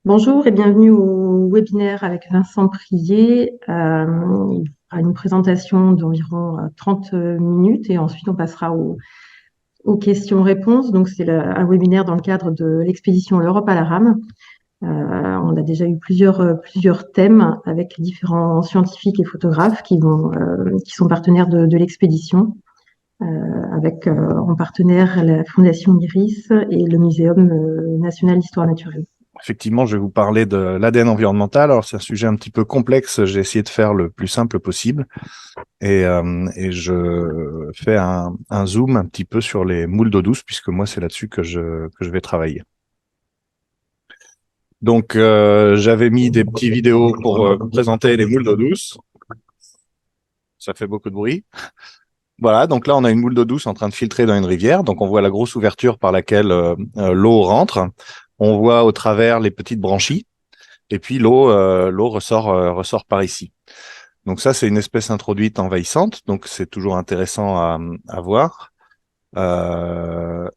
Bonjour et bienvenue au webinaire avec Vincent Prier. Il fera une présentation d'environ 30 minutes et ensuite on passera aux questions-réponses. Donc c'est un webinaire dans le cadre de l'expédition L'Europe à la rame. On a déjà eu plusieurs thèmes avec différents scientifiques et photographes qui sont partenaires de l'expédition, avec en partenaire la Fondation Iris et le Muséum national d'histoire naturelle. Effectivement, je vais vous parler de l'ADN environnemental. Alors, c'est un sujet un petit peu complexe. J'ai essayé de faire le plus simple possible. Et je fais un zoom un petit peu sur les moules d'eau douce, puisque moi, c'est là-dessus que je vais travailler. Donc, j'avais mis des petites vidéos pour présenter les moules d'eau douce. Ça fait beaucoup de bruit. Voilà, donc là, on a une moule d'eau douce en train de filtrer dans une rivière. Donc, on voit la grosse ouverture par laquelle l'eau rentre. On voit au travers les petites branchies. Et puis l'eau ressort par ici. Donc ça, c'est une espèce introduite envahissante, donc c'est toujours intéressant à voir. Euh,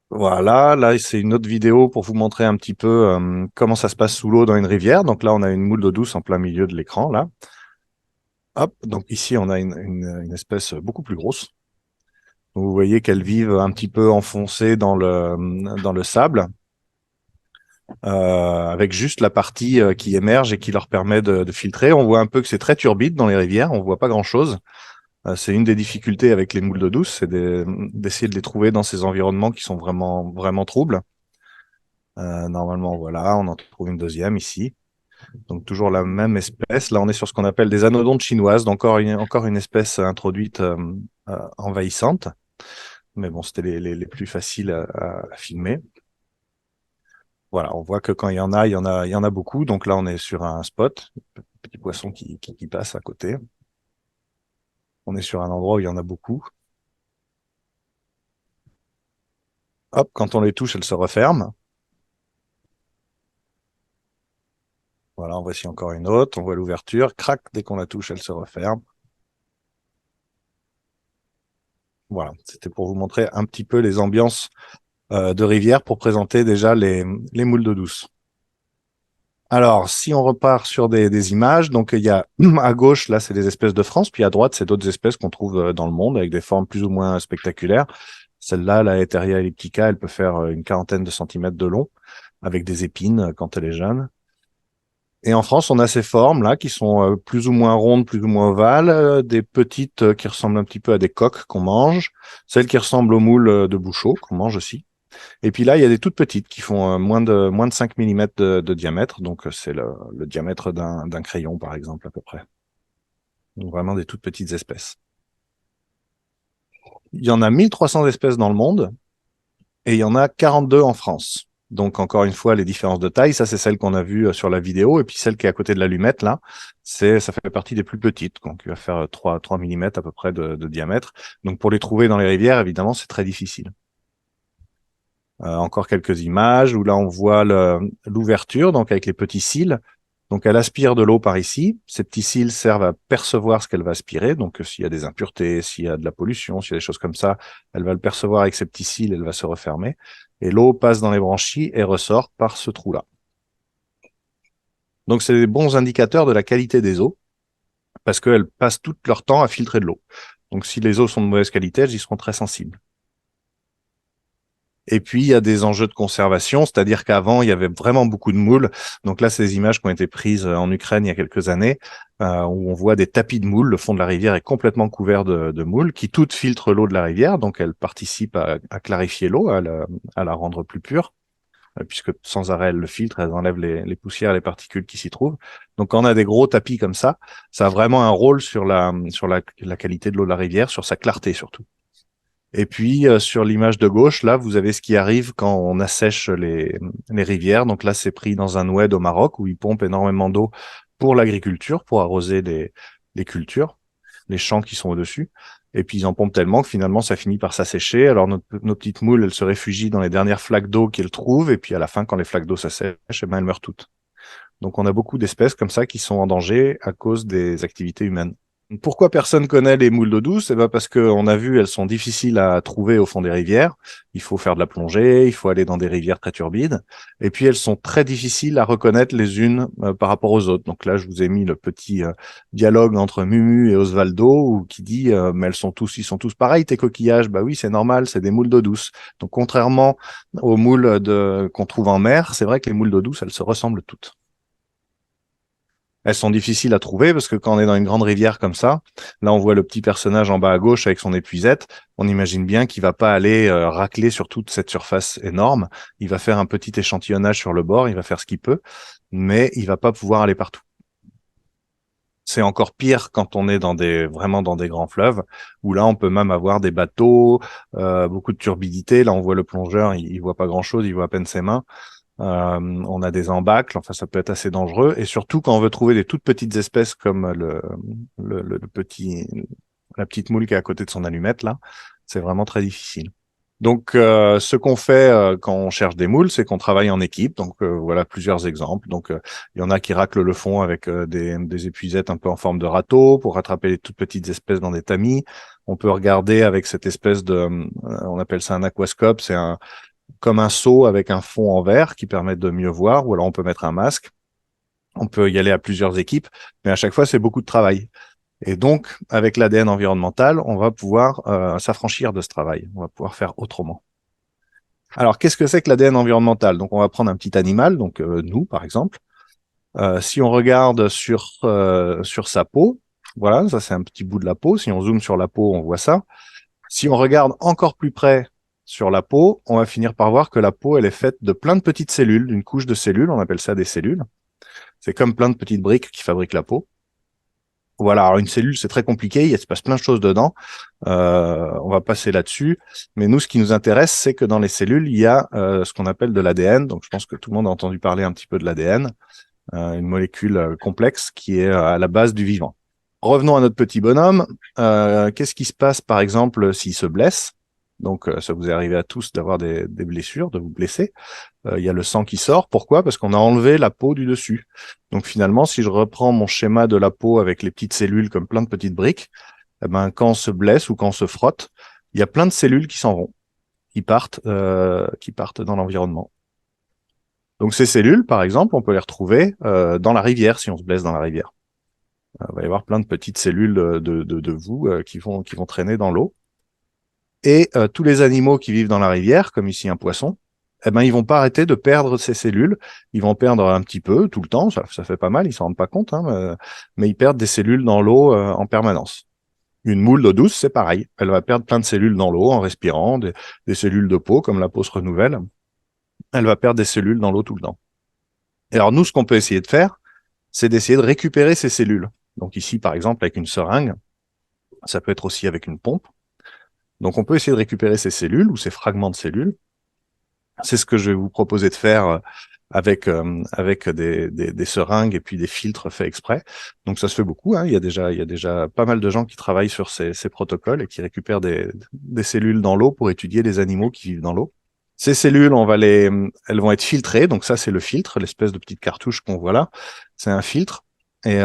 voilà, là c'est une autre vidéo pour vous montrer un petit peu comment ça se passe sous l'eau dans une rivière. Donc là, on a une moule d'eau douce en plein milieu de l'écran, là. Hop, donc ici, on a une espèce beaucoup plus grosse. Donc, vous voyez qu'elles vivent un petit peu enfoncées dans le sable. Avec juste la partie qui émerge et qui leur permet de filtrer. On voit un peu que c'est très turbide dans les rivières, on voit pas grand-chose. C'est une des difficultés avec les moules d'eau douce, c'est d'essayer de les trouver dans ces environnements qui sont vraiment, vraiment troubles. Normalement, voilà, on en trouve une deuxième ici. Donc toujours la même espèce. Là, on est sur ce qu'on appelle des anodontes chinoises, donc encore une espèce introduite envahissante. Mais bon, c'était les plus faciles à filmer. Voilà, on voit que quand il y en a beaucoup. Donc là, on est sur un spot, petit poisson qui passe à côté. On est sur un endroit où il y en a beaucoup. Hop, quand on les touche, elles se referment. Voilà, en voici encore une autre. On voit l'ouverture. Crac, dès qu'on la touche, elle se referme. Voilà, c'était pour vous montrer un petit peu les ambiances de rivière pour présenter déjà les moules d'eau douce. Alors, si on repart sur des images, donc il y a à gauche, là, c'est des espèces de France, puis à droite, c'est d'autres espèces qu'on trouve dans le monde avec des formes plus ou moins spectaculaires. Celle-là, la Etheria elliptica, elle peut faire une quarantaine de centimètres de long, avec des épines quand elle est jeune. Et en France, on a ces formes-là qui sont plus ou moins rondes, plus ou moins ovales, des petites qui ressemblent un petit peu à des coques qu'on mange, celles qui ressemblent aux moules de Bouchot qu'on mange aussi. Et puis là, il y a des toutes petites qui font moins de 5 millimètres de diamètre. Donc, c'est le diamètre d'un crayon, par exemple, à peu près. Donc, vraiment des toutes petites espèces. Il y en a 1300 espèces dans le monde et il y en a 42 en France. Donc, encore une fois, les différences de taille, ça, c'est celle qu'on a vue sur la vidéo. Et puis, celle qui est à côté de l'allumette, là, ça fait partie des plus petites. Donc, il va faire 3 millimètres à peu près de diamètre. Donc, pour les trouver dans les rivières, évidemment, c'est très difficile. Encore quelques images où là on voit l'ouverture, donc avec les petits cils. Donc elle aspire de l'eau par ici. Ces petits cils servent à percevoir ce qu'elle va aspirer. Donc s'il y a des impuretés, s'il y a de la pollution, s'il y a des choses comme ça, elle va le percevoir avec ses petits cils, elle va se refermer. Et l'eau passe dans les branchies et ressort par ce trou-là. Donc c'est des bons indicateurs de la qualité des eaux parce qu'elles passent tout leur temps à filtrer de l'eau. Donc si les eaux sont de mauvaise qualité, elles y seront très sensibles. Et puis, il y a des enjeux de conservation, c'est-à-dire qu'avant, il y avait vraiment beaucoup de moules. Donc là, c'est des images qui ont été prises en Ukraine il y a quelques années, où on voit des tapis de moules. Le fond de la rivière est complètement couvert de moules qui toutes filtrent l'eau de la rivière. Donc, elles participent à clarifier l'eau, à la rendre plus pure, puisque sans arrêt, elles le filtrent, elles enlèvent les poussières, les particules qui s'y trouvent. Donc, quand on a des gros tapis comme ça a vraiment un rôle sur la qualité de l'eau de la rivière, sur sa clarté surtout. Et puis, sur l'image de gauche, là, vous avez ce qui arrive quand on assèche les rivières. Donc là, c'est pris dans un oued au Maroc où ils pompent énormément d'eau pour l'agriculture, pour arroser les cultures, les champs qui sont au-dessus. Et puis, ils en pompent tellement que finalement, ça finit par s'assécher. Alors, nos petites moules, elles se réfugient dans les dernières flaques d'eau qu'elles trouvent. Et puis, à la fin, quand les flaques d'eau s'assèchent, eh ben, elles meurent toutes. Donc, on a beaucoup d'espèces comme ça qui sont en danger à cause des activités humaines. Pourquoi personne connaît les moules d'eau douce? Eh ben parce qu'on a vu, elles sont difficiles à trouver au fond des rivières. Il faut faire de la plongée, il faut aller dans des rivières très turbides. Et puis elles sont très difficiles à reconnaître les unes par rapport aux autres. Donc là, je vous ai mis le petit dialogue entre Mumu et Osvaldo qui dit mais ils sont tous pareils tes coquillages. Bah oui, c'est normal, c'est des moules d'eau douce. Donc contrairement aux moules qu'on trouve en mer, c'est vrai que les moules d'eau douce, elles se ressemblent toutes. Elles sont difficiles à trouver parce que quand on est dans une grande rivière comme ça, là on voit le petit personnage en bas à gauche avec son épuisette, on imagine bien qu'il va pas aller racler sur toute cette surface énorme, il va faire un petit échantillonnage sur le bord, il va faire ce qu'il peut, mais il va pas pouvoir aller partout. C'est encore pire quand on est vraiment dans des grands fleuves, où là on peut même avoir des bateaux, beaucoup de turbidité. Là on voit le plongeur, il voit pas grand-chose, il voit à peine ses mains. On a des embâcles, enfin ça peut être assez dangereux. Et surtout quand on veut trouver des toutes petites espèces comme la petite moule qui est à côté de son allumette là, c'est vraiment très difficile. Donc, ce qu'on fait quand on cherche des moules, c'est qu'on travaille en équipe. Donc, voilà plusieurs exemples. Donc, il y en a qui raclent le fond avec des épuisettes un peu en forme de râteau pour rattraper les toutes petites espèces dans des tamis. On peut regarder avec cette espèce on appelle ça un aquascope, comme un seau avec un fond en verre qui permet de mieux voir. Ou alors, on peut mettre un masque. On peut y aller à plusieurs équipes, mais à chaque fois, c'est beaucoup de travail. Et donc, avec l'ADN environnemental, on va pouvoir s'affranchir de ce travail. On va pouvoir faire autrement. Alors, qu'est-ce que c'est que l'ADN environnemental? Donc, on va prendre un petit animal, donc nous, par exemple. Si on regarde sur sa peau, voilà, ça c'est un petit bout de la peau. Si on zoome sur la peau, on voit ça. Si on regarde encore plus près sur la peau, on va finir par voir que la peau, elle est faite de plein de petites cellules, d'une couche de cellules. On appelle ça des cellules. C'est comme plein de petites briques qui fabriquent la peau. Voilà, alors une cellule, c'est très compliqué, il se passe plein de choses dedans. On va passer là-dessus. Mais nous, ce qui nous intéresse, c'est que dans les cellules, il y a ce qu'on appelle de l'ADN. Donc, je pense que tout le monde a entendu parler un petit peu de l'ADN, une molécule complexe qui est à la base du vivant. Revenons à notre petit bonhomme. Qu'est-ce qui se passe, par exemple, s'il se blesse? Donc, ça vous est arrivé à tous d'avoir des blessures, de vous blesser. Il y a le sang qui sort. Pourquoi? Parce qu'on a enlevé la peau du dessus. Donc finalement, si je reprends mon schéma de la peau avec les petites cellules comme plein de petites briques, eh ben, quand on se blesse ou quand on se frotte, il y a plein de cellules qui s'en vont, qui partent dans l'environnement. Donc ces cellules, par exemple, on peut les retrouver dans la rivière si on se blesse dans la rivière. Il va y avoir plein de petites cellules de vous qui vont traîner dans l'eau. Et tous les animaux qui vivent dans la rivière, comme ici un poisson, eh ben, ils vont pas arrêter de perdre ces cellules. Ils vont perdre un petit peu tout le temps. Ça fait pas mal, ils s'en rendent pas compte, hein, mais ils perdent des cellules dans l'eau en permanence. Une moule d'eau douce, c'est pareil. Elle va perdre plein de cellules dans l'eau en respirant, des cellules de peau, comme la peau se renouvelle. Elle va perdre des cellules dans l'eau tout le temps. Et alors, nous, ce qu'on peut essayer de faire, c'est d'essayer de récupérer ces cellules. Donc ici, par exemple, avec une seringue, ça peut être aussi avec une pompe. Donc, on peut essayer de récupérer ces cellules ou ces fragments de cellules. C'est ce que je vais vous proposer de faire avec des seringues et puis des filtres faits exprès. Donc ça se fait beaucoup, hein. Il y a déjà pas mal de gens qui travaillent sur ces protocoles et qui récupèrent des cellules dans l'eau pour étudier les animaux qui vivent dans l'eau. Ces cellules, elles vont être filtrées. Donc ça, c'est le filtre, l'espèce de petite cartouche qu'on voit là. C'est un filtre. Et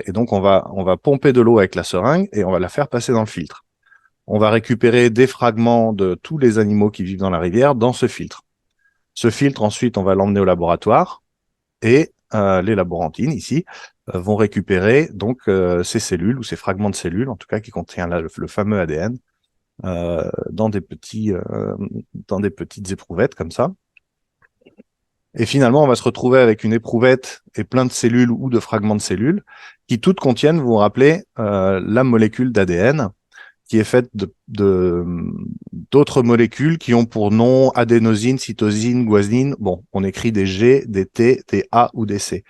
donc on va pomper de l'eau avec la seringue et on va la faire passer dans le filtre. On va récupérer des fragments de tous les animaux qui vivent dans la rivière dans ce filtre. Ce filtre, ensuite, on va l'emmener au laboratoire et les laborantines ici vont récupérer donc ces cellules ou ces fragments de cellules, en tout cas qui contiennent le fameux ADN, dans des petites éprouvettes comme ça. Et finalement, on va se retrouver avec une éprouvette et plein de cellules ou de fragments de cellules qui toutes contiennent, vous vous rappelez, la molécule d'ADN qui est faite d'autres molécules qui ont pour nom adénosine, cytosine, guanine. Bon, on écrit des G, des T, des A ou des C.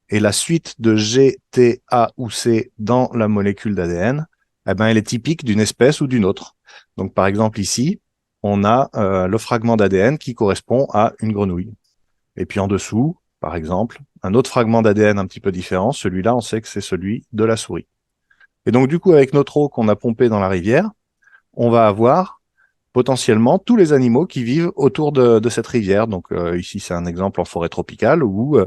Et la suite de G, T, A ou C dans la molécule d'ADN, eh ben, elle est typique d'une espèce ou d'une autre. Donc, par exemple, ici, on a le fragment d'ADN qui correspond à une grenouille. Et puis en dessous, par exemple, un autre fragment d'ADN un petit peu différent. Celui-là, on sait que c'est celui de la souris. Et donc, du coup, avec notre eau qu'on a pompée dans la rivière, on va avoir potentiellement tous les animaux qui vivent autour de cette rivière. Donc ici, c'est un exemple en forêt tropicale où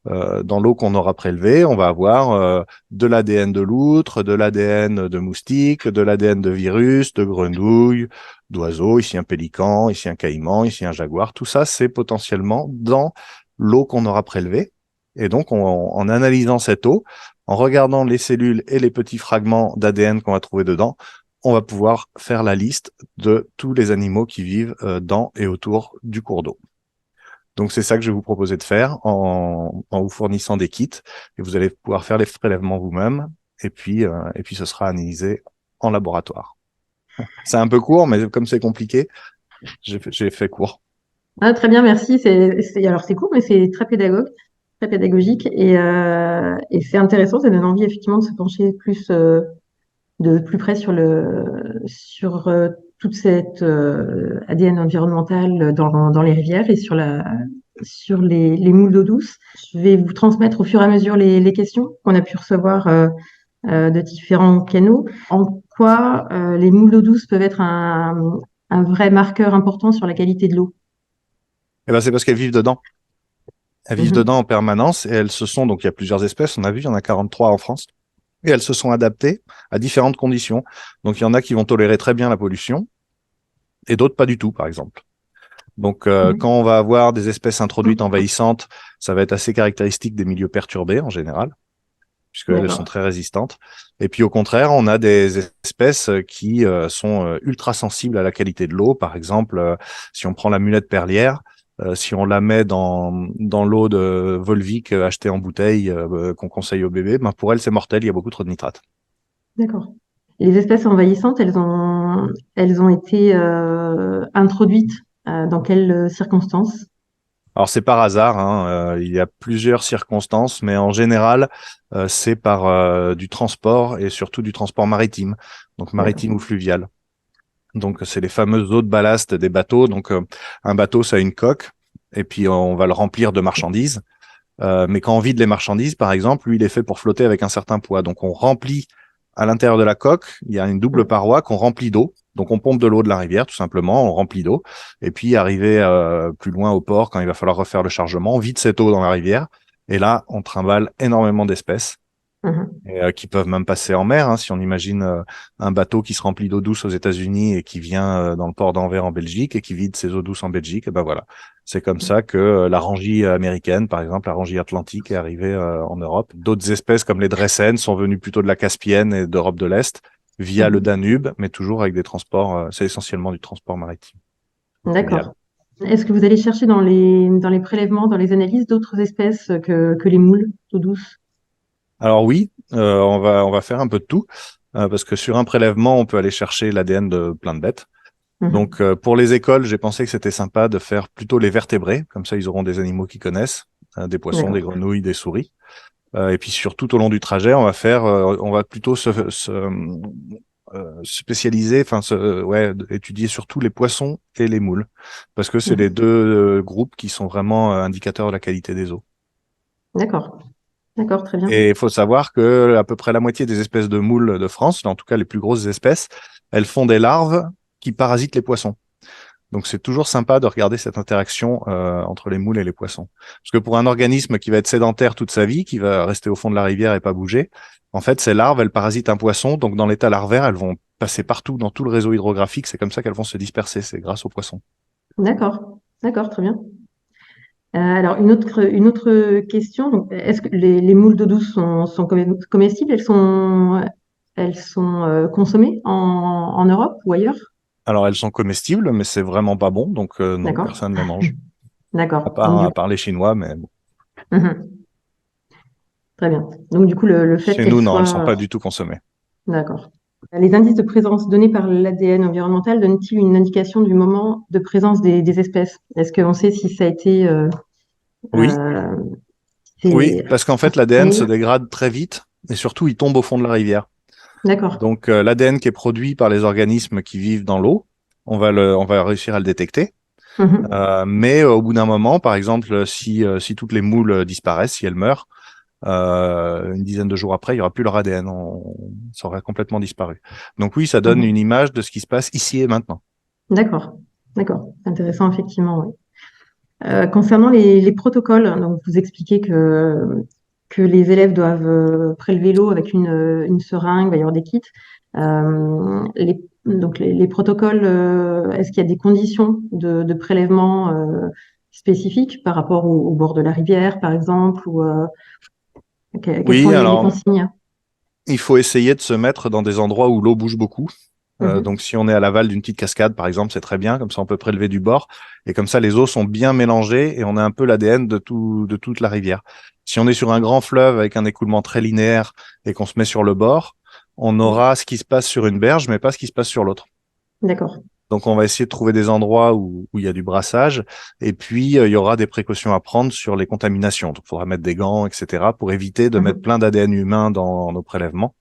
dans l'eau qu'on aura prélevée, on va avoir de l'ADN de loutre, de l'ADN de moustique, de l'ADN de virus, de grenouille, d'oiseaux, ici un pélican, ici un caïman, ici un jaguar. Tout ça, c'est potentiellement dans l'eau qu'on aura prélevée. Et donc, en analysant cette eau, en regardant les cellules et les petits fragments d'ADN qu'on va trouver dedans, on va pouvoir faire la liste de tous les animaux qui vivent dans et autour du cours d'eau. Donc c'est ça que je vais vous proposer de faire en vous fournissant des kits et vous allez pouvoir faire les prélèvements vous-même et puis ce sera analysé en laboratoire. C'est un peu court, mais comme c'est compliqué, j'ai fait court. Ah, très bien, merci. Alors c'est court, mais c'est très pédagogique et c'est intéressant. Ça donne envie effectivement de se pencher de plus près sur toute cette ADN environnementale dans les rivières et sur les moules d'eau douce. Je vais vous transmettre au fur et à mesure les questions qu'on a pu recevoir de différents canaux. En quoi les moules d'eau douce peuvent être un vrai marqueur important sur la qualité de l'eau? Et ben c'est parce qu'elles vivent dedans. Elles vivent Mhm. dedans en permanence et elles se sont, donc il y a plusieurs espèces, on a vu, il y en a 43 en France, et elles se sont adaptées à différentes conditions. Donc il y en a qui vont tolérer très bien la pollution et d'autres pas du tout, par exemple. Donc, quand on va avoir des espèces introduites envahissantes, ça va être assez caractéristique des milieux perturbés en général, puisqu'elles sont D'accord. très résistantes. Et puis, au contraire, on a des espèces qui sont ultra sensibles à la qualité de l'eau. Par exemple, si on prend la mulette perlière, si on la met dans l'eau de Volvic achetée en bouteille qu'on conseille aux bébés, ben pour elle, c'est mortel, il y a beaucoup trop de nitrates. D'accord. Les espèces envahissantes, elles ont été introduites dans quelles circonstances? Alors c'est par hasard, hein, il y a plusieurs circonstances, mais en général, c'est par du transport et surtout du transport maritime, donc D'accord. maritime ou fluvial. Donc c'est les fameuses eaux de ballast des bateaux. Donc un bateau, ça a une coque, et puis on va le remplir de marchandises. Mais quand on vide les marchandises, par exemple, lui, il est fait pour flotter avec un certain poids. Donc on remplit à l'intérieur de la coque, il y a une double paroi qu'on remplit d'eau. Donc on pompe de l'eau de la rivière, tout simplement, on remplit d'eau. Et puis arrivé plus loin au port, quand il va falloir refaire le chargement, on vide cette eau dans la rivière. Et là, on trimballe énormément d'espèces Mhm. et, qui peuvent même passer en mer. Hein, si on imagine un bateau qui se remplit d'eau douce aux États-Unis et qui vient dans le port d'Anvers en Belgique et qui vide ses eaux douces en Belgique, et ben voilà, c'est comme ça que la rangie américaine, par exemple, la rangie atlantique, est arrivée en Europe. D'autres espèces comme les dressènes sont venues plutôt de la Caspienne et d'Europe de l'Est via le Mhm. Danube, mais toujours avec des transports. C'est essentiellement du transport maritime ou fluvial. D'accord. Est-ce que vous allez chercher dans les prélèvements, dans les analyses, d'autres espèces que les moules d'eau douce? Alors oui, on va faire un peu de tout parce que sur un prélèvement, on peut aller chercher l'ADN de plein de bêtes. Mhm. Donc, pour les écoles, j'ai pensé que c'était sympa de faire plutôt les vertébrés. Comme ça, ils auront des animaux qu'ils connaissent, des poissons, des D'accord. grenouilles, des souris. Et puis, sur tout au long du trajet, on va plutôt se spécialiser, enfin, ouais, étudier surtout les poissons et les moules, parce que c'est les Mhm. deux groupes qui sont vraiment indicateurs de la qualité des eaux. D'accord. D'accord, très bien. Et il faut savoir que à peu près la moitié des espèces de moules de France, en tout cas les plus grosses espèces, elles font des larves qui parasitent les poissons. Donc c'est toujours sympa de regarder cette interaction entre les moules et les poissons. Parce que pour un organisme qui va être sédentaire toute sa vie, qui va rester au fond de la rivière et pas bouger, en fait ces larves, elles parasitent un poisson, donc dans l'état larvaire, elles vont passer partout dans tout le réseau hydrographique, c'est comme ça qu'elles vont se disperser, c'est grâce aux poissons. D'accord. D'accord, très bien. Alors, une autre question. Donc, est-ce que les moules d'eau douce sont comestibles? Elles sont consommées en Europe ou ailleurs? Alors elles sont comestibles, mais c'est vraiment pas bon, donc non, D'accord. personne ne les mange. D'accord. Donc, À part les Chinois, mais bon. mhm. Très bien. Donc, du coup, le fait Chez qu'elles nous, non, elles sont soient... pas du tout consommées. D'accord. Les indices de présence donnés par l'ADN environnemental donnent-ils une indication du moment de présence des espèces? Est-ce qu'on sait si ça a été... Oui, euh, oui, c'est- parce qu'en fait l'ADN Oui, se dégrade très vite et surtout il tombe au fond de la rivière. d'accord. Donc l'ADN qui est produit par les organismes qui vivent dans l'eau, on va réussir à le détecter. Mhm. Mais au bout d'un moment, par exemple, si toutes les moules disparaissent, si elles meurent, une dizaine de jours après, il y aura plus leur ADN, ça aurait complètement disparu. Donc oui, ça donne une Mhm. image de ce qui se passe ici et maintenant. D'accord, d'accord. Intéressant, effectivement, oui. Concernant les protocoles, donc vous expliquez que les élèves doivent prélever l'eau avec une seringue, il va y avoir des kits. Donc les protocoles, est-ce qu'il y a des conditions de prélèvement spécifiques par rapport au bord de la rivière, par exemple, ou quelles sont Oui, les alors consignes? il faut essayer de se mettre dans des endroits où l'eau bouge beaucoup. Mhm. Donc si on est à l'aval d'une petite cascade, par exemple, c'est très bien, comme ça on peut prélever du bord, et comme ça les eaux sont bien mélangées et on a un peu l'ADN de toute la rivière. Si on est sur un grand fleuve avec un écoulement très linéaire et qu'on se met sur le bord, on Oui, aura ce qui se passe sur une berge, mais pas ce qui se passe sur l'autre. d'accord. Donc on va essayer de trouver des endroits où il y a du brassage, et puis il y aura des précautions à prendre sur les contaminations. Donc il faudra mettre des gants, etc., pour éviter de mettre Mhm. plein d'ADN humain dans nos prélèvements.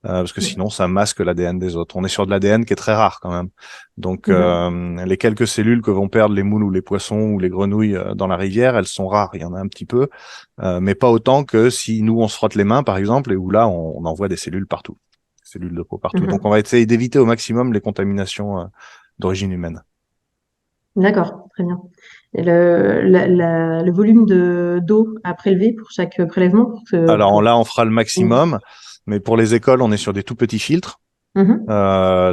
Parce que sinon ça masque l'ADN des autres. On est sur de l'ADN qui est très rare quand même. Donc Mhm. les quelques cellules que vont perdre les moules ou les poissons ou les grenouilles dans la rivière, elles sont rares. Il y en a un petit peu, mais pas autant que si nous on se frotte les mains par exemple et où là on envoie des cellules partout, des cellules de peau partout. Donc on Mhm. va essayer d'éviter au maximum les contaminations d'origine humaine. D'accord, très bien. Et le volume d'eau à prélever pour chaque prélèvement Alors pour... là on fera le maximum, mais pour les écoles on est sur des tout petits filtres. Mhm.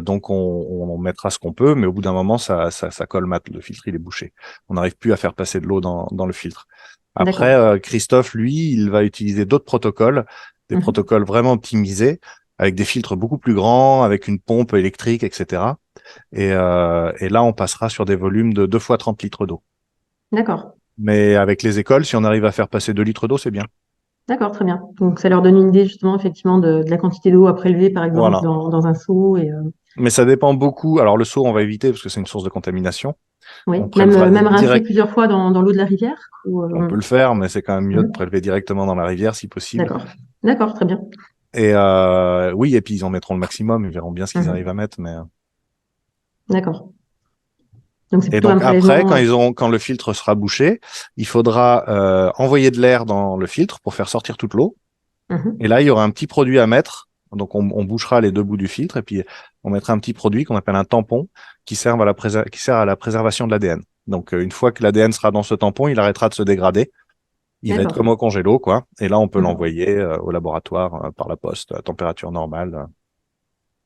Donc on mettra ce qu'on peut, mais au bout d'un moment, ça colle mat. Le filtre, il est bouché. On n'arrive plus à faire passer de l'eau dans le filtre. Après, D'accord. Christophe, lui, il va utiliser d'autres protocoles, des Mhm. protocoles vraiment optimisés, avec des filtres beaucoup plus grands, avec une pompe électrique, etc. Et là, on passera sur des volumes de 2 fois 30 litres d'eau. D'accord. Mais avec les écoles, si on arrive à faire passer 2 litres d'eau, c'est bien. D'accord, très bien. Donc ça leur donne une idée justement effectivement de la quantité d'eau à prélever par exemple Voilà. dans un seau et Mais ça dépend beaucoup. Alors le seau, on va éviter parce que c'est une source de contamination. oui, On prélèvera même rincer direct. plusieurs fois dans l'eau de la rivière ou, On peut le faire, mais c'est quand même mieux de mhm. prélever directement dans la rivière si possible. D'accord. D'accord, très bien. Et oui, et puis ils en mettront le maximum, ils verront bien ce qu'ils arrivent Mhm. à mettre. Mais D'accord. Donc c'est et plutôt un donc après, prélèvement. quand le filtre sera bouché, il faudra envoyer de l'air dans le filtre pour faire sortir toute l'eau. Et Mhm. là, il y aura un petit produit à mettre. Donc on bouchera les deux bouts du filtre et puis on mettra un petit produit qu'on appelle un tampon qui sert à la préservation de l'ADN. Donc une fois que l'ADN sera dans ce tampon, il arrêtera de se dégrader. Il va être D'accord. comme au congélo, quoi. Et là, on peut Mhm. l'envoyer au laboratoire par la poste à température normale.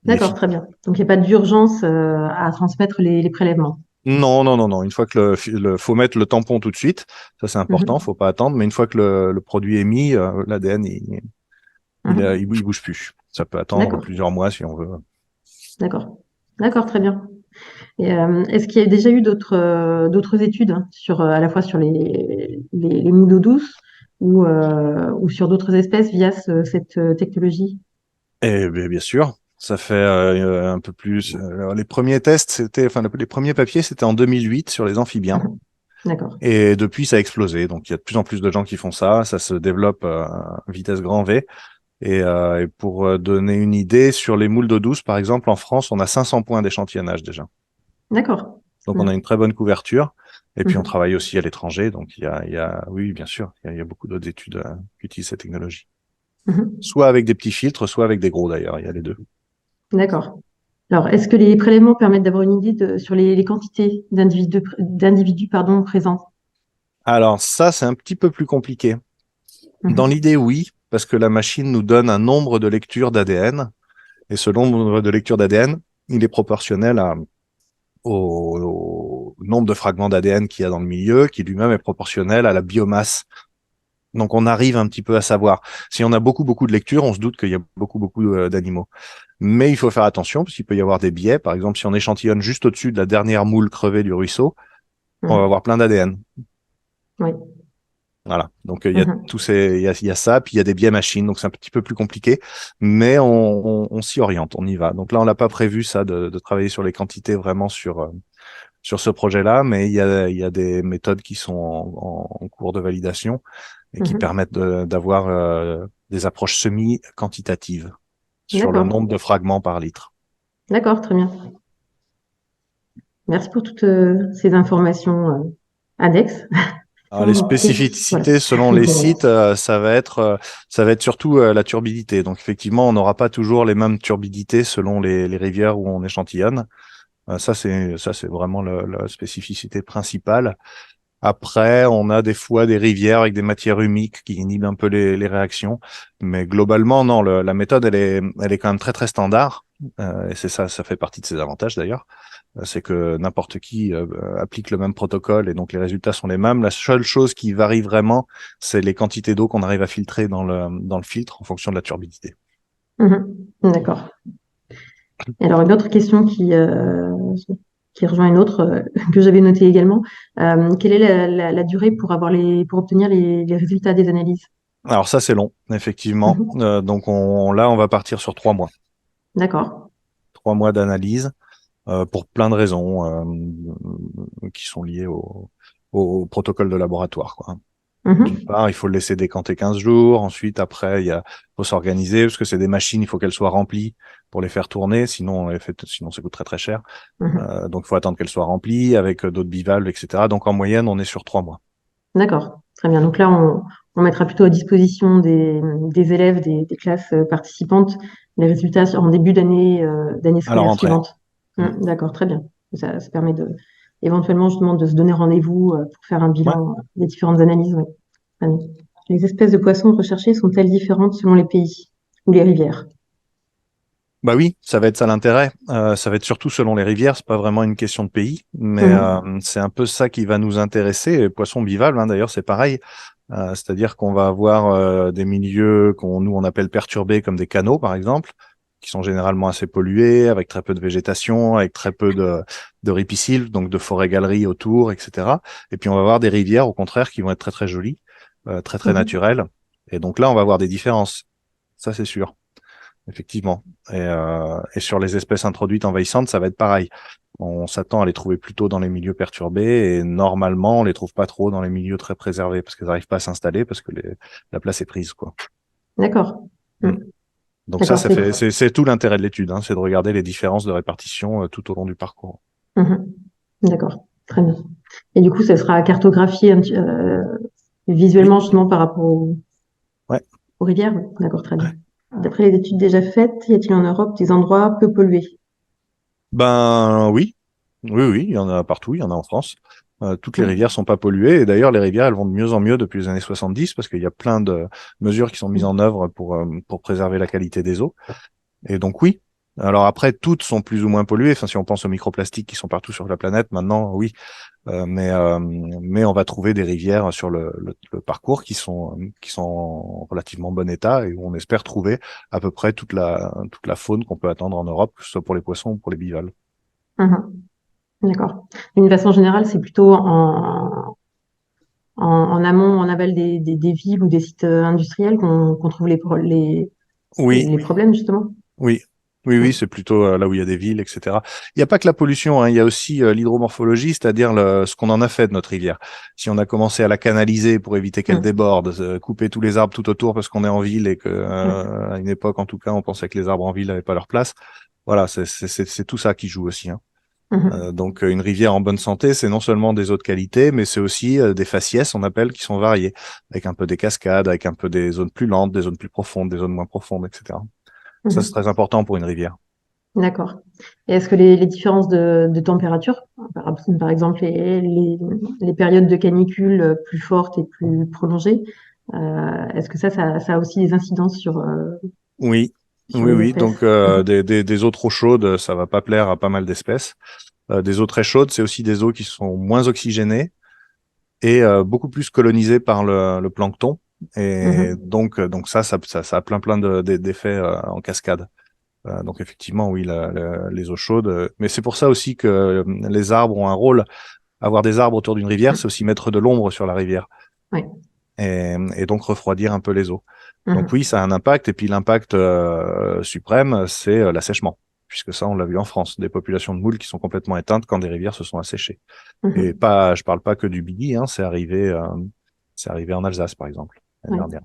Il est D'accord, fini. très bien. Donc il n'y a pas d'urgence à transmettre les prélèvements. Non, non, non, non. Une fois que faut mettre le tampon tout de suite. Ça, c'est important. Mhm. Faut pas attendre. Mais une fois que le produit est mis, l'ADN, Mhm. il bouge plus. Ça peut attendre D'accord. plusieurs mois si on veut. D'accord. D'accord, très bien. Et, est-ce qu'il y a déjà eu d'autres études hein, sur, à la fois sur les moules d'eau douce ou sur d'autres espèces via cette technologie? Et bien sûr, ça fait un peu plus. Les premiers tests, les premiers papiers, c'était en 2008 sur les amphibiens. Mhm. D'accord. Et depuis, ça a explosé. Donc, il y a de plus en plus de gens qui font ça. Ça se développe à vitesse grand V. Et pour donner une idée, sur les moules d'eau douce, par exemple, en France, on a 500 points d'échantillonnage déjà. D'accord. Donc, on a Bien. une très bonne couverture. Et puis, on Mhm. travaille aussi à l'étranger. Donc, oui, bien sûr, il y a beaucoup d'autres études qui utilisent cette technologie. Mhm. Soit avec des petits filtres, soit avec des gros d'ailleurs. Il y a les deux. D'accord. Alors, est-ce que les prélèvements permettent d'avoir une idée sur les quantités d'individus pardon, présents? Alors, ça, c'est un petit peu plus compliqué. Dans Mhm. l'idée, oui, parce que la machine nous donne un nombre de lectures d'ADN. Et ce nombre de lectures d'ADN, il est proportionnel au nombre de fragments d'ADN qu'il y a dans le milieu, qui lui-même est proportionnel à la biomasse. Donc on arrive un petit peu à savoir. Si on a beaucoup de lectures, on se doute qu'il y a beaucoup d'animaux. Mais il faut faire attention parce qu'il peut y avoir des biais. Par exemple, si on échantillonne juste au-dessus de la dernière moule crevée du ruisseau, on va Mhm. avoir plein d'ADN. Oui. Voilà. Donc il y a Mhm. il y a ça, puis il y a des biais machines, donc c'est un petit peu plus compliqué, mais on s'y oriente, on y va. Donc là, on l'a pas prévu ça de travailler sur les quantités vraiment sur ce projet-là, mais il y a des méthodes qui sont en cours de validation et qui Mhm. permettent d'avoir des approches semi-quantitatives sur le D'accord. nombre de fragments par litre. D'accord, très bien. Merci pour toutes ces informations annexes. Alors, les Voilà. spécificités selon les sites, ça va être surtout la turbidité. Donc effectivement, on n'aura pas toujours les mêmes turbidités selon les rivières où on échantillonne. Ça c'est vraiment la spécificité principale. Après, on a des fois des rivières avec des matières humides qui inhibent un peu les réactions, mais globalement, non, la méthode, elle est quand même très très standard, et c'est ça, ça fait partie de ses avantages d'ailleurs. C'est que n'importe qui applique le même protocole et donc les résultats sont les mêmes. La seule chose qui varie vraiment, c'est les quantités d'eau qu'on arrive à filtrer dans le filtre en fonction de la turbidité. D'accord. Et alors, une autre question qui rejoint une autre que j'avais notée également. Quelle est la durée pour pour obtenir les résultats des analyses? Alors ça, c'est long, effectivement. Mhm. Donc là, on va partir sur 3 mois. D'accord. 3 mois d'analyse pour plein de raisons qui sont liées au protocole de laboratoire, quoi. D'une Mhm. part, il faut le laisser décanter 15 jours. Ensuite, après, faut s'organiser parce que c'est des machines, il faut qu'elles soient remplies pour les faire tourner. Sinon ça coûte très très cher. Mhm. Donc, il faut attendre qu'elles soient remplies avec d'autres bivalves, etc. Donc, en moyenne, on est sur 3 mois. D'accord. Très bien. Donc là, on mettra plutôt à disposition des élèves des classes participantes les résultats en début d'année À la scolaire rentrée. suivante. Mm. D'accord. Très bien. Ça permet éventuellement justement de se donner rendez-vous pour faire un Ouais. bilan des différentes analyses. Oui. Très bien. Les espèces de poissons recherchées sont-elles différentes selon les pays ou les rivières? Bah oui, ça va être ça l'intérêt. Ça va être surtout selon les rivières. C'est pas vraiment une question de pays, mais Mhm. c'est un peu ça qui va nous intéresser. Les poissons bivalves, hein, d'ailleurs, c'est pareil. C'est-à-dire qu'on va avoir des milieux nous on appelle perturbés comme des canaux par exemple, qui sont généralement assez pollués, avec très peu de végétation, avec très peu de ripisylves, donc de forêts-galeries autour, etc. Et puis on va avoir des rivières au contraire qui vont être très très jolies, très très Mhm. naturelles. Et donc là on va avoir des différences, ça c'est sûr, effectivement. Et sur les espèces introduites envahissantes, ça va être pareil. On s'attend à les trouver plutôt dans les milieux perturbés et normalement, on les trouve pas trop dans les milieux très préservés parce qu'elles n'arrivent pas à s'installer parce que la place est prise, quoi. D'accord. Mm. Mhm. Donc ça, D'accord. c'est tout l'intérêt de l'étude, hein, c'est de regarder les différences de répartition tout au long du parcours. Mhm. D'accord. Très bien. Et du coup, ça sera cartographié Oui, visuellement justement par rapport ouais. aux rivières. Oui. D'accord. Très bien. Ouais. D'après les études déjà faites, y a-t-il en Europe des endroits peu pollués? Ben oui, oui, oui, il y en a partout, il y en a en France. Toutes les Mhm. rivières sont pas polluées et d'ailleurs les rivières elles vont de mieux en mieux depuis les années 70 parce qu'il y a plein de mesures qui sont mises en œuvre pour préserver la qualité des eaux. Et donc oui. Alors après, toutes sont plus ou moins polluées. Enfin, si on pense aux microplastiques qui sont partout sur la planète, maintenant, oui. Mais on va trouver des rivières sur le parcours qui sont en relativement bon état et où on espère trouver à peu près toute la faune qu'on peut attendre en Europe, que ce soit pour les poissons ou pour les bivalves. Mhm. D'accord. D'une façon générale, c'est plutôt en amont, en aval des villes ou des sites industriels qu'on trouve Oui, les problèmes, justement. oui. Oui, oui, Mhm. c'est plutôt là où il y a des villes, etc. Il n'y a pas que la pollution, hein, il y a aussi l'hydromorphologie, c'est-à-dire ce qu'on en a fait de notre rivière. Si on a commencé à la canaliser pour éviter qu'elle Mhm. déborde, couper tous les arbres tout autour parce qu'on est en ville et que Ouais. à une époque, en tout cas, on pensait que les arbres en ville n'avaient pas leur place. Voilà, c'est tout ça qui joue aussi, hein. Mhm. Donc une rivière en bonne santé, c'est non seulement des eaux de qualité, mais c'est aussi des faciès, on appelle, qui sont variées, avec un peu des cascades, avec un peu des zones plus lentes, des zones plus profondes, des zones moins profondes, etc. Ça, c'est Mhm. très important pour une rivière. D'accord. Et est-ce que les différences de température, par exemple les périodes de canicule plus fortes et plus prolongées, est-ce que ça a aussi des incidences Oui, sur oui, les oui. Donc espèces? Mhm. des eaux trop chaudes, ça va pas plaire à pas mal d'espèces. Des eaux très chaudes, c'est aussi des eaux qui sont moins oxygénées et beaucoup plus colonisées par le plancton. Et Mhm. donc ça a plein d'effets en cascade. Donc effectivement, oui, les eaux chaudes. Mais c'est pour ça aussi que les arbres ont un rôle. Avoir des arbres autour d'une rivière, c'est aussi mettre de l'ombre sur la rivière Oui. et donc refroidir un peu les eaux. Donc oui, Mhm. ça a un impact. Et puis l'impact suprême, c'est l'assèchement, puisque ça, on l'a vu en France, des populations de moules qui sont complètement éteintes quand des rivières se sont asséchées. Et Mhm. pas, je parle pas que du Bigny, hein, c'est arrivé en Alsace, par exemple, l'année Oui. dernière.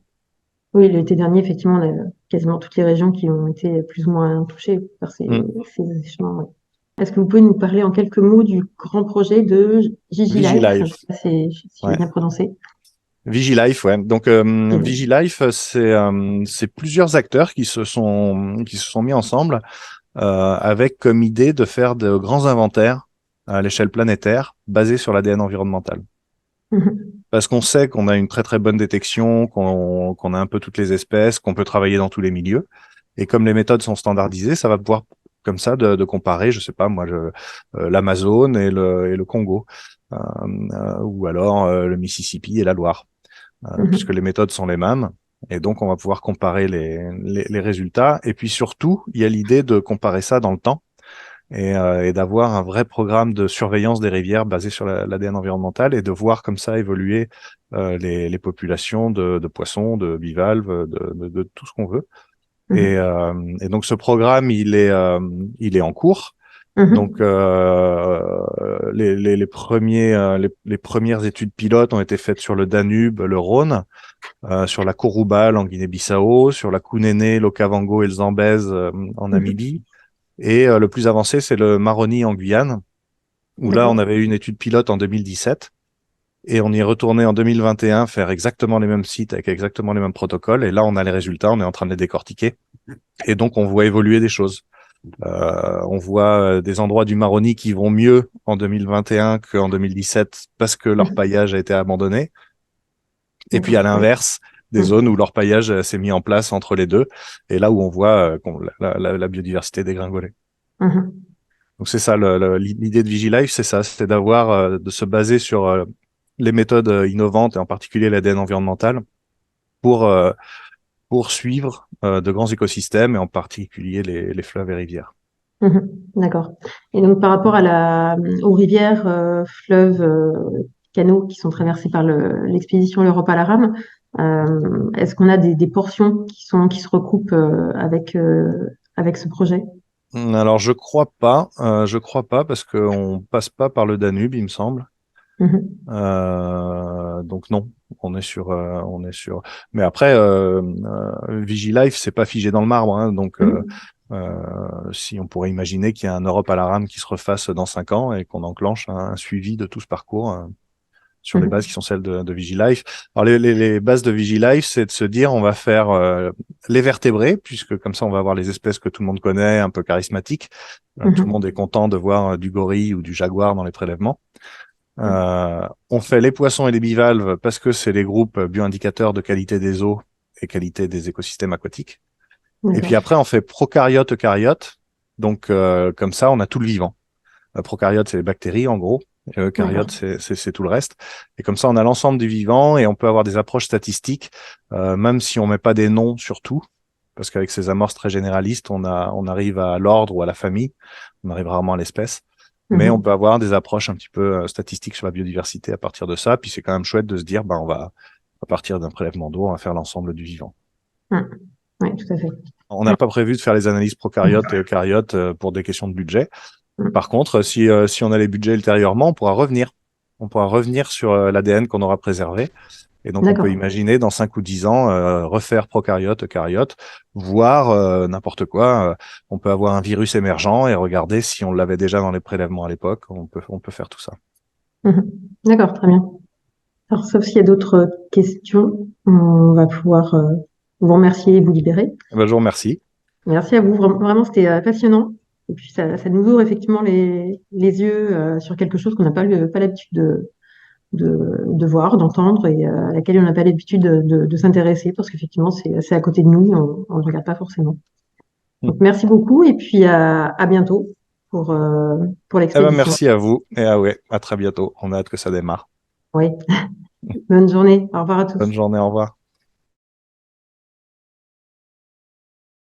Oui, l'été dernier, effectivement, on a quasiment toutes les régions qui ont été plus ou moins touchées par Mm. ces échénements. Oui. Est-ce que vous pouvez nous parler en quelques mots du grand projet de Gigi Life? Je ne sais Vigilife. pas si j'ai Ouais. bien prononcé. Vigilife, ouais. Donc Vigilife, c'est plusieurs acteurs qui se sont mis ensemble avec comme idée de faire de grands inventaires à l'échelle planétaire basés sur l'ADN environnemental. Mhm. Parce qu'on sait qu'on a une très très bonne détection, qu'on a un peu toutes les espèces, qu'on peut travailler dans tous les milieux. Et comme les méthodes sont standardisées, ça va pouvoir comme ça de comparer, je sais pas moi, l'Amazone et le Congo, ou alors le Mississippi et la Loire, puisque Mhm. les méthodes sont les mêmes. Et donc on va pouvoir comparer les résultats. Et puis surtout, il y a l'idée de comparer ça dans le temps et d'avoir un vrai programme de surveillance des rivières basé sur l'ADN environnemental et de voir comme ça évoluer les populations de poissons, de bivalves, de tout ce qu'on veut. Mhm. Et donc ce programme, il est en cours. Donc Mhm. les premières études pilotes ont été faites sur le Danube, le Rhône, sur la Kouroubal en Guinée-Bissau, sur la Kunene, l'Okavango et le Zambèze en Mhm. Namibie. Et le plus avancé, c'est le Maroni en Guyane, où là, on D'accord. avait eu une étude pilote en 2017 et on y est retourné en 2021 faire exactement les mêmes sites avec exactement les mêmes protocoles. Et là, on a les résultats, on est en train de les décortiquer. Et donc, on voit évoluer des choses. On voit des endroits du Maroni qui vont mieux en 2021 qu'en 2017 parce que leur Mhm. paillage a été abandonné. Et puis, à D'accord. Oui. l'inverse, des zones Mhm. où leur paillage s'est mis en place entre les deux. Et là où on voit la biodiversité dégringoler. Mhm. Donc c'est ça l'idée de Vigilife, c'est ça, c'est d'avoir de se baser sur les méthodes innovantes et en particulier l'ADN environnemental pour pour suivre de grands écosystèmes et en particulier les fleuves et rivières. Mhm. D'accord. Et donc, par rapport aux rivières, fleuves, canaux qui sont traversés par l'expédition L'Europe à la rame, est-ce qu'on a des portions qui se recoupent avec ce projet? Alors je crois pas parce qu'on passe pas par le Danube, il me semble. Mhm. Donc non, on est sur. Mais après, Vigilife, c'est pas figé dans le marbre, hein, donc Mhm. si on pourrait imaginer qu'il y a un Europe à la rame qui se refasse dans 5 ans et qu'on enclenche un suivi de tout ce parcours sur les bases qui Mhm. sont celles de Vigilife. Alors les bases de Vigilife, c'est de se dire on va faire les vertébrés, puisque comme ça on va avoir les espèces que tout le monde connaît, un peu charismatiques. Tout le monde est Mhm. content de voir du gorille ou du jaguar dans les prélèvements. On fait les poissons et les bivalves parce que c'est les groupes bioindicateurs de qualité des eaux et qualité des écosystèmes aquatiques. Et puis D'accord. après, on fait prokaryotes, eucaryotes. Donc, comme ça, on a tout le vivant. Prokaryotes, c'est les bactéries, en gros. Et eucaryotes, D'accord. c'est tout le reste. Et comme ça, on a l'ensemble du vivant et on peut avoir des approches statistiques, même si on met pas des noms sur tout. Parce qu'avec ces amorces très généralistes, on arrive à l'ordre ou à la famille. On arrive rarement à l'espèce. Mais on peut Mhm. avoir des approches un petit peu statistiques sur la biodiversité à partir de ça. Puis c'est quand même chouette de se dire, ben, à partir d'un prélèvement d'eau, on va faire l'ensemble du vivant. Mhm. Oui, tout à fait. On n'a pas prévu de faire les analyses prokaryotes et eucaryotes pour des questions de budget. Par Mhm. contre, si on a les budgets ultérieurement, on pourra revenir. On pourra revenir sur l'ADN qu'on aura préservé. Et donc, on peut D'accord. imaginer dans 5 ou 10 ans refaire prokaryotes, eucaryotes, voire n'importe quoi. On peut avoir un virus émergent et regarder si on l'avait déjà dans les prélèvements à l'époque. On peut faire tout ça. Mhm. D'accord, très bien. Alors, sauf s'il y a d'autres questions, on va pouvoir vous remercier et vous libérer. Eh ben, je vous remercie. Merci à vous. Vraiment, c'était passionnant. Et puis, ça nous ouvre effectivement les yeux sur quelque chose qu'on n'a pas l'habitude de voir, d'entendre et à laquelle on n'a pas l'habitude de s'intéresser parce qu'effectivement, c'est à côté de nous, on ne le regarde pas forcément. Donc, merci beaucoup et puis à bientôt pour, euh, pour Eh ben, l'expédition. merci à vous. Et ah ouais, à très bientôt. On a hâte que ça démarre. Oui, bonne journée. Au revoir à tous. Bonne journée, au revoir.